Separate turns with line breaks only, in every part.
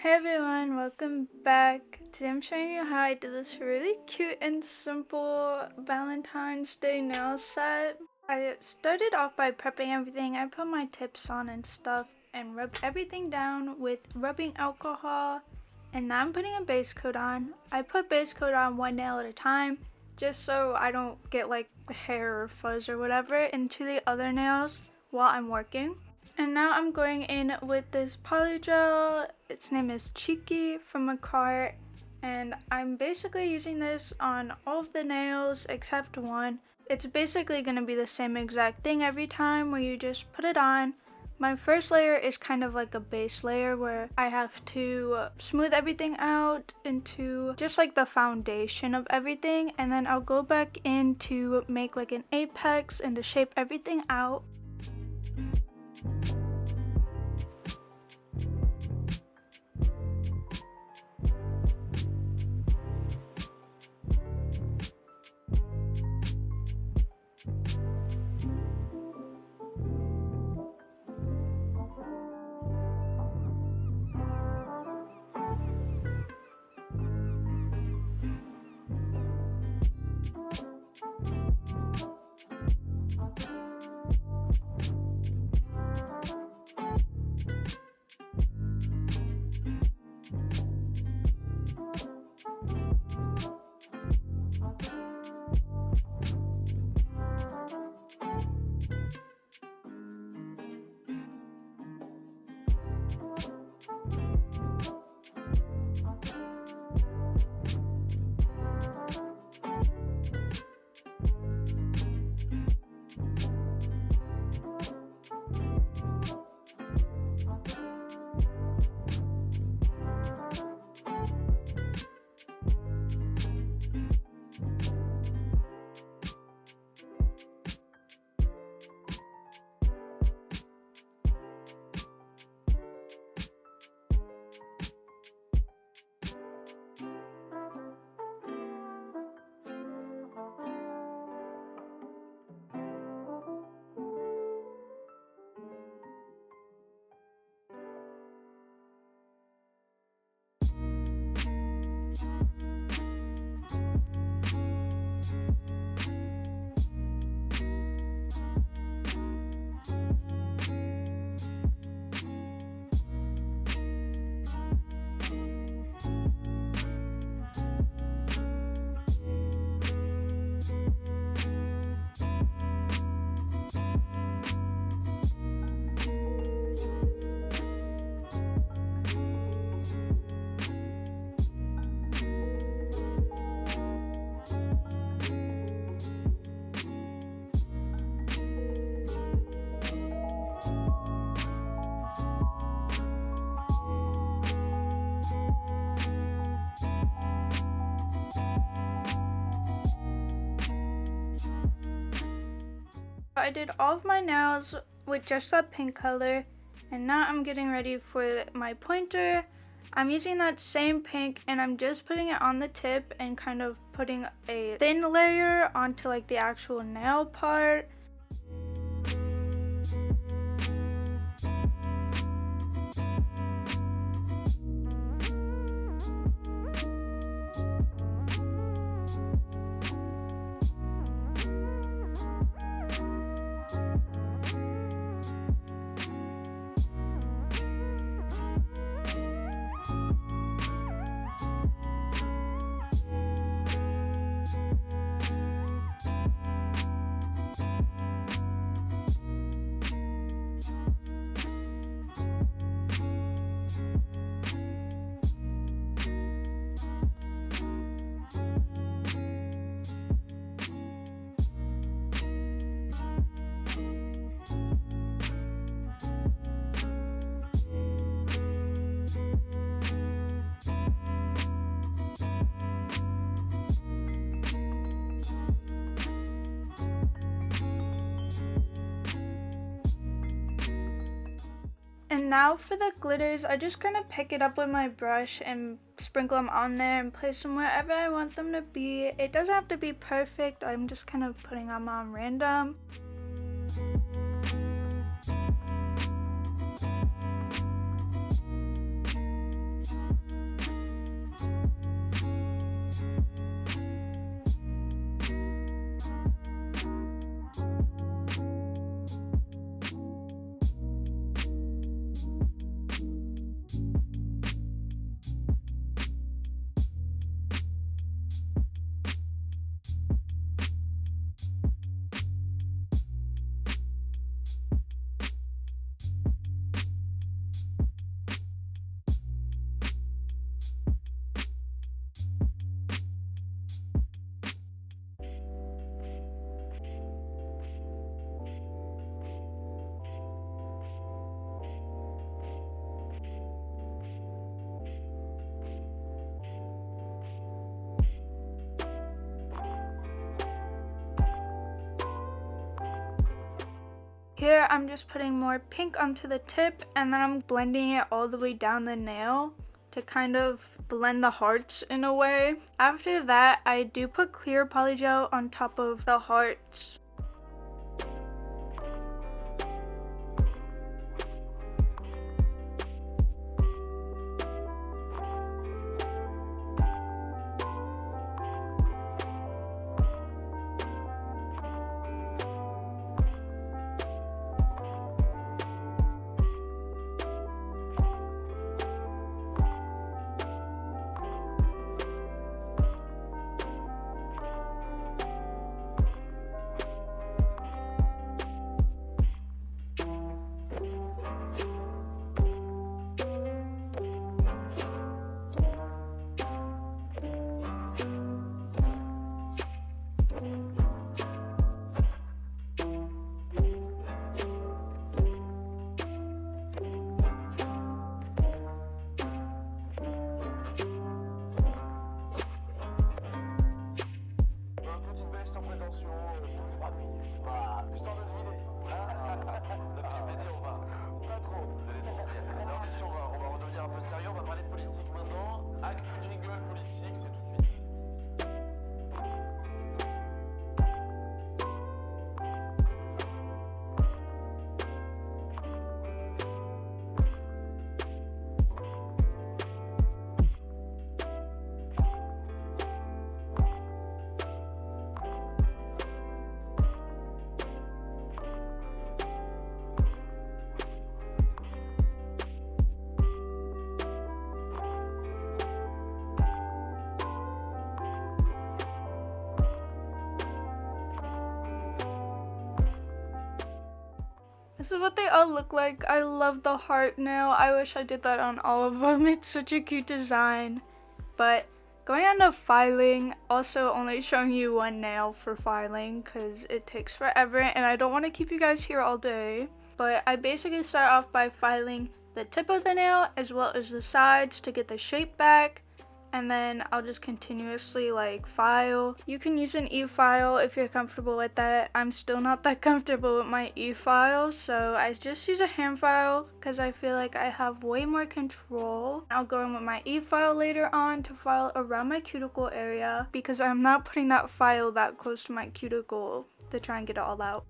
Hey everyone, welcome back. Today I'm showing you how I did this really cute and simple Valentine's Day nail set. I started off by prepping everything. I put my tips on and stuff and rubbed everything down with rubbing alcohol. And now I'm putting a base coat on. I put base coat on one nail at a time just so I don't get like hair or fuzz or whatever into the other nails while I'm working. And now I'm going in with this Polygel. Its name is Cheeky from a cart, and I'm basically using this on all of the nails except one. It's basically going to be the same exact thing every time where you just put it on. My first layer is kind of like a base layer where I have to smooth everything out into just like the foundation of everything, and then I'll go back in to make like an apex and to shape everything out. I did all of my nails with just that pink color, and now I'm getting ready for my pointer. I'm using that same pink and I'm just putting it on the tip and kind of putting a thin layer onto like the actual nail part. And now for the glitters, I just kind of pick it up with my brush and sprinkle them on there and place them wherever I want them to be. It doesn't have to be perfect, I'm just kind of putting them on random. Here I'm just putting more pink onto the tip, and then I'm blending it all the way down the nail to kind of blend the hearts in a way. After that, I do put clear polygel on top of the hearts. This is what they all look like. I love the heart nail. I wish I did that on all of them. It's such a cute design. But going on to filing, also only showing you one nail for filing because it takes forever and I don't want to keep you guys here all day. But I basically start off by filing the tip of the nail as well as the sides to get the shape back. And then I'll just continuously like file. You can use an e-file if you're comfortable with that. I'm still not that comfortable with my e-file, so I just use a hand file because I feel like I have way more control. I'll go in with my e-file later on to file around my cuticle area because I'm not putting that file that close to my cuticle to try and get it all out.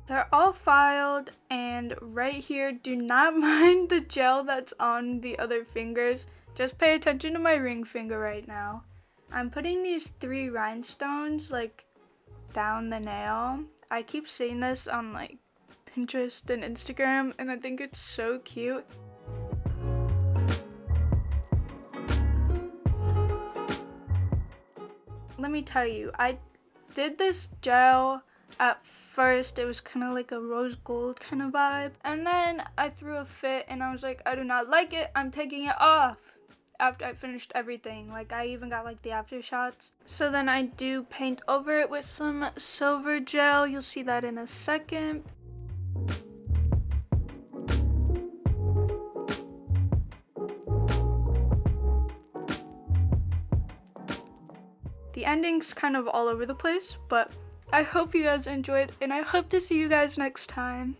They're all filed, and right here, do not mind the gel that's on the other fingers. Just pay attention to my ring finger right now. I'm putting these 3 rhinestones like down the nail. I keep seeing this on like Pinterest and Instagram and I think it's so cute. Let me tell you, I did this gel at first. It was kind of like a rose gold kind of vibe, and then I threw a fit and I was like, I do not like it, I'm taking it off after I finished everything. Like I even got like the after shots. So then I do paint over it with some silver gel. You'll see that in a second. The ending's kind of all over the place, but I hope you guys enjoyed and I hope to see you guys next time.